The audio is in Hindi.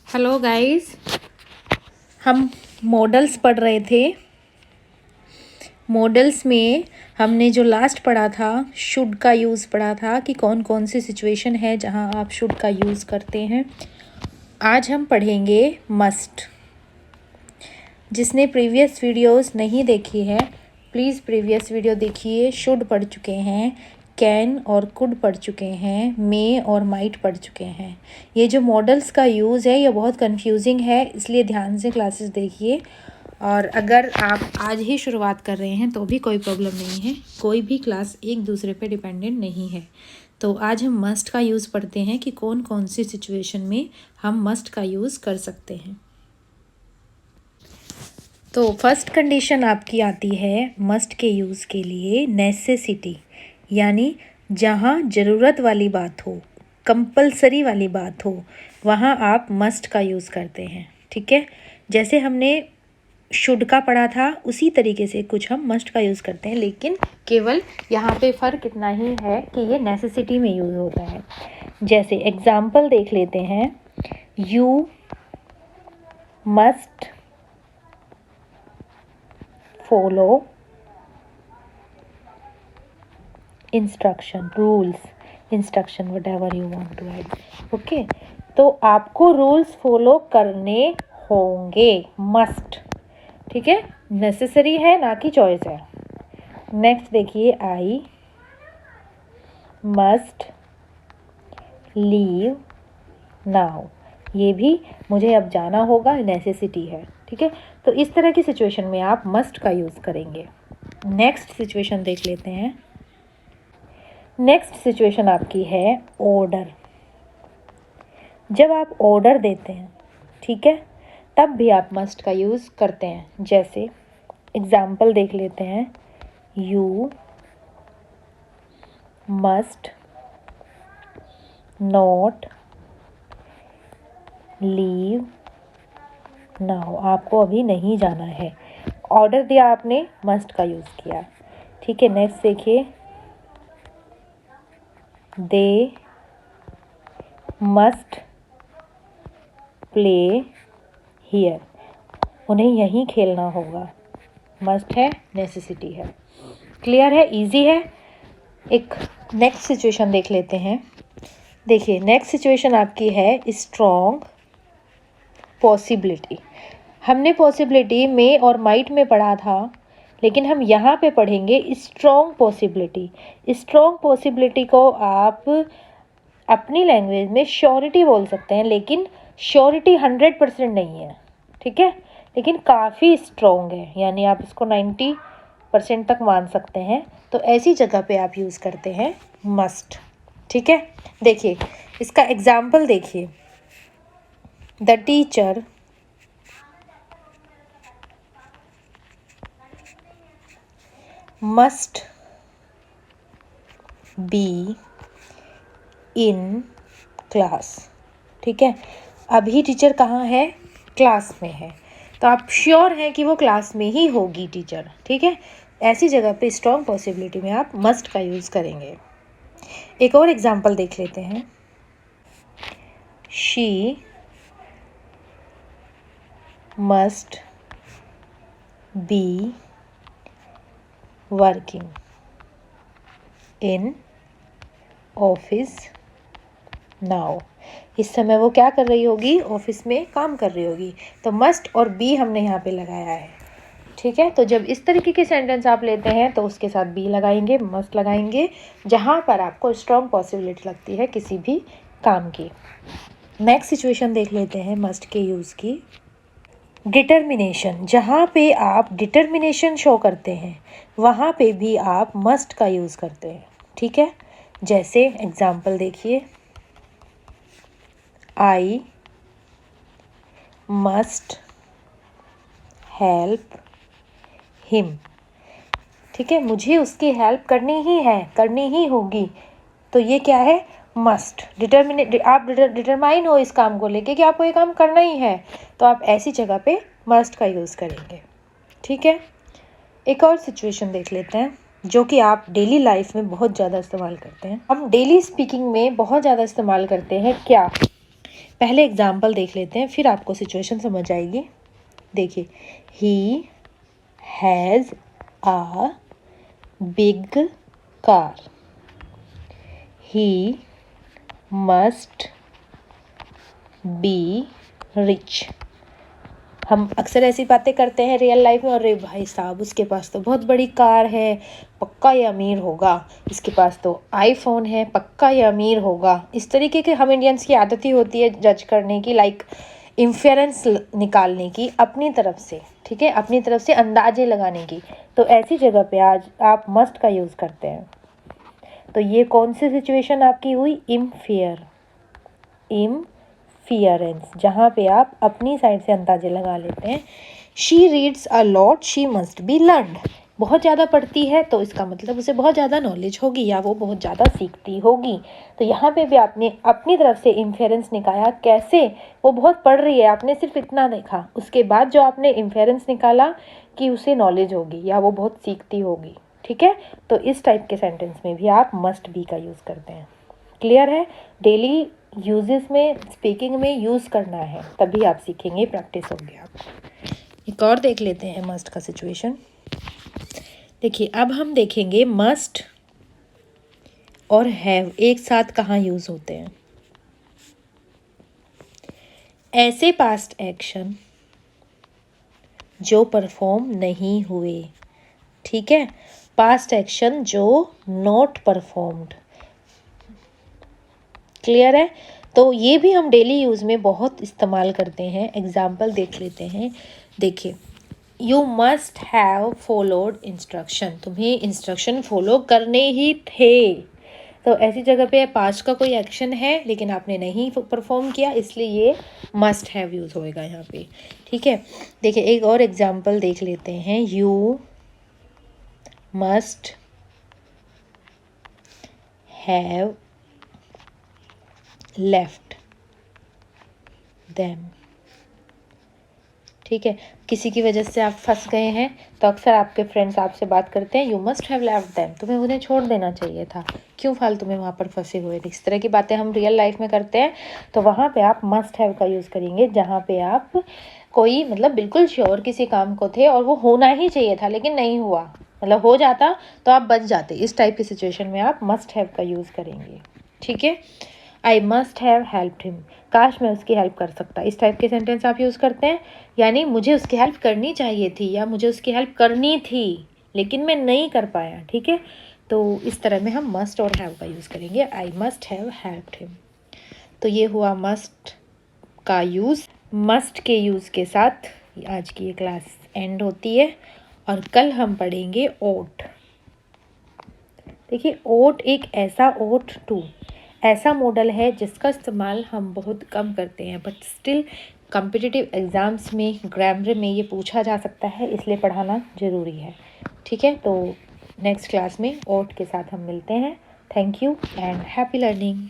हेलो गाइस, हम मॉडल्स पढ़ रहे थे। मॉडल्स में हमने जो लास्ट पढ़ा था, शुड का यूज़ पढ़ा था कि कौन कौन सी सिचुएशन है जहां आप शुड का यूज़ करते हैं। आज हम पढ़ेंगे मस्ट। जिसने प्रीवियस वीडियोस नहीं देखी है, प्लीज़ प्रीवियस वीडियो देखिए। शुड पढ़ चुके हैं, कैन और कुड पढ़ चुके हैं, मे और माइट पढ़ चुके हैं। ये जो मॉडल्स का यूज़ है ये बहुत कंफ्यूजिंग है, इसलिए ध्यान से क्लासेस देखिए। और अगर आप आज ही शुरुआत कर रहे हैं तो भी कोई प्रॉब्लम नहीं है, कोई भी क्लास एक दूसरे पे डिपेंडेंट नहीं है। तो आज हम मस्ट का यूज़ पढ़ते हैं कि कौन कौन सी सिचुएशन में हम मस्ट का यूज़ कर सकते हैं। तो फर्स्ट कंडीशन आपकी आती है मस्ट के यूज़ के लिए, नेसेसिटी, यानी जहाँ ज़रूरत वाली बात हो, कंपलसरी वाली बात हो, वहाँ आप मस्ट का यूज़ करते हैं। ठीक है, जैसे हमने शुड का पढ़ा था उसी तरीके से कुछ हम मस्ट का यूज़ करते हैं, लेकिन केवल यहाँ पे फ़र्क इतना ही है कि ये नेसेसिटी में यूज़ होता है। जैसे एग्जाम्पल देख लेते हैं, you must follow instruction, rules, instruction, whatever you want to add. Okay, तो आपको रूल्स फॉलो करने होंगे, मस्ट। ठीक है, नेसेसरी है ना कि चॉइस है। नेक्स्ट देखिए, आई मस्ट लीव नाउ, ये भी मुझे अब जाना होगा, नेसेसिटी है। ठीक है, तो इस तरह की सिचुएशन में आप मस्ट का यूज़ करेंगे। नेक्स्ट सिचुएशन देख लेते हैं। नेक्स्ट सिचुएशन आपकी है ऑर्डर। जब आप ऑर्डर देते हैं, ठीक है, तब भी आप मस्ट का यूज़ करते हैं। जैसे एग्जाम्पल देख लेते हैं, you must not leave now, आपको अभी नहीं जाना है। ऑर्डर दिया आपने, मस्ट का यूज़ किया। ठीक है, नेक्स्ट देखिए, दे मस्ट प्ले हियर, उन्हें यहीं खेलना होगा। मस्ट है, नेसेसिटी है। क्लियर है, इजी है। एक नेक्स्ट सिचुएशन देख लेते हैं। देखिए, नेक्स्ट सिचुएशन आपकी है स्ट्रॉन्ग पॉसिबिलिटी। हमने पॉसिबिलिटी में और माइट में पढ़ा था, लेकिन हम यहाँ पे पढ़ेंगे स्ट्रॉन्ग पॉसिबिलिटी। स्ट्रॉन्ग पॉसिबिलिटी को आप अपनी लैंग्वेज में श्योरिटी बोल सकते हैं, लेकिन श्योरिटी 100% नहीं है। ठीक है, लेकिन काफ़ी स्ट्रॉन्ग है, यानी आप इसको 90% तक मान सकते हैं। तो ऐसी जगह पे आप यूज़ करते हैं मस्ट। ठीक है, देखिए इसका एग्जाम्पल देखिए, the teacher must be in class. ठीक है, अभी टीचर कहाँ है? क्लास में है, तो आप श्योर हैं कि वो क्लास में ही होगी टीचर। ठीक है, ऐसी जगह पे स्ट्रॉन्ग पॉसिबिलिटी में आप मस्ट का यूज़ करेंगे। एक और एग्जांपल देख लेते हैं, she must be working in office now, इस समय वो क्या कर रही होगी? ऑफिस में काम कर रही होगी। तो मस्ट और बी हमने यहाँ पे लगाया है। ठीक है, तो जब इस तरीके के सेंटेंस आप लेते हैं तो उसके साथ बी लगाएंगे, मस्ट लगाएंगे, जहाँ पर आपको स्ट्रॉन्ग पॉसिबिलिटी लगती है किसी भी काम की। नेक्स्ट सिचुएशन देख लेते हैं मस्ट के यूज़ की, डिटर्मिनेशन। जहाँ पे आप डिटर्मिनेशन शो करते हैं वहाँ पे भी आप मस्ट का यूज़ करते हैं। ठीक है, जैसे एग्जाम्पल देखिए, आई मस्ट हेल्प हिम। ठीक है, मुझे उसकी हेल्प करनी ही है, करनी ही होगी। तो ये क्या है? मस्ट। आप डिटरमाइन हो इस काम को लेके कि आपको ये काम करना ही है, तो आप ऐसी जगह पे मस्ट का यूज़ करेंगे। ठीक है, एक और सिचुएशन देख लेते हैं जो कि आप डेली लाइफ में बहुत ज़्यादा इस्तेमाल करते हैं। हम डेली स्पीकिंग में बहुत ज़्यादा इस्तेमाल करते हैं क्या? पहले एग्जाम्पल देख लेते हैं, फिर आपको सिचुएशन समझ आएगी। देखिए, he has a big car, he must be rich. हम अक्सर ऐसी बातें करते हैं रियल लाइफ में, अरे भाई साहब उसके पास तो बहुत बड़ी कार है, पक्का ये अमीर होगा, इसके पास तो आईफोन है, पक्का ये अमीर होगा। इस तरीके के हम इंडियंस की आदत ही होती है जज करने की, लाइक इंफेरेंस निकालने की अपनी तरफ से, ठीक है, अपनी तरफ से अंदाजे लगाने की। तो ऐसी जगह पे आज आप मस्ट का यूज़ करते हैं। तो ये कौन सी सिचुएशन आपकी हुई? इम्फियरेंस, जहाँ पे आप अपनी साइड से अंदाजे लगा लेते हैं। She reads a lot, she must be learned. बहुत ज़्यादा पढ़ती है तो इसका मतलब उसे बहुत ज़्यादा नॉलेज होगी या वो बहुत ज़्यादा सीखती होगी। तो यहाँ पे भी आपने अपनी तरफ से इन्फेरेंस निकाला। कैसे? वो बहुत पढ़ रही है, आपने सिर्फ इतना देखा, उसके बाद जो आपने इन्फेरेंस निकाला कि उसे नॉलेज होगी या वो बहुत सीखती होगी। ठीक है, तो इस टाइप के सेंटेंस में भी आप मस्ट बी का यूज़ करते हैं। क्लियर है? डेली यूजेस में, स्पीकिंग में यूज़ करना है, तभी आप सीखेंगे, प्रैक्टिस होगी आपको। एक और देख लेते हैं मस्ट का सिचुएशन। देखिए, अब हम देखेंगे मस्ट और हैव एक साथ कहाँ यूज़ होते हैं। ऐसे पास्ट एक्शन जो परफॉर्म नहीं हुए, ठीक है, पास्ट एक्शन जो नॉट परफॉर्म्ड। क्लियर है? तो ये भी हम डेली यूज़ में बहुत इस्तेमाल करते हैं। एग्जाम्पल देख लेते हैं। देखिए, you must have followed instruction, तुम्हें इंस्ट्रक्शन फॉलो करने ही थे। तो ऐसी जगह पे पास्ट का कोई एक्शन है लेकिन आपने नहीं परफॉर्म किया, इसलिए ये मस्ट हैव यूज़ होएगा यहाँ पे। ठीक है, देखिए एक और एग्जाम्पल देख लेते हैं। You must have left them. ठीक है, किसी की वजह से आप फंस गए हैं तो अक्सर आपके फ्रेंड्स आपसे बात करते हैं, you must have left them, तुम्हें उन्हें छोड़ देना चाहिए था, क्यों फालतू में वहाँ पर फंसे हुए थे। इस तरह की बातें हम रियल लाइफ में करते हैं, तो वहाँ पे आप मस्ट हैव का यूज़ करेंगे, जहाँ पे आप कोई मतलब बिल्कुल श्योर किसी काम को थे और वो होना ही चाहिए था लेकिन नहीं हुआ, मतलब हो जाता तो आप बच जाते। इस टाइप की सिचुएशन में आप मस्ट हैव का यूज़ करेंगे। ठीक है, I must have helped him, काश मैं उसकी हेल्प कर सकता। इस टाइप के सेंटेंस आप यूज़ करते हैं, यानी मुझे उसकी हेल्प करनी चाहिए थी या मुझे उसकी हेल्प करनी थी लेकिन मैं नहीं कर पाया। ठीक है, तो इस तरह में हम मस्ट और हैव का यूज़ करेंगे। I must have helped him. तो ये हुआ मस्ट का यूज़। मस्ट के यूज़ के साथ आज की ये क्लास एंड होती है और कल हम पढ़ेंगे ओट। देखिए, ओट एक ऐसा ओट टू ऐसा मॉडल है जिसका इस्तेमाल हम बहुत कम करते हैं, बट स्टिल कॉम्पिटिटिव एग्ज़ाम्स में, ग्रामर में ये पूछा जा सकता है, इसलिए पढ़ाना ज़रूरी है। ठीक है, तो नेक्स्ट क्लास में ओट के साथ हम मिलते हैं। Thank you and happy learning.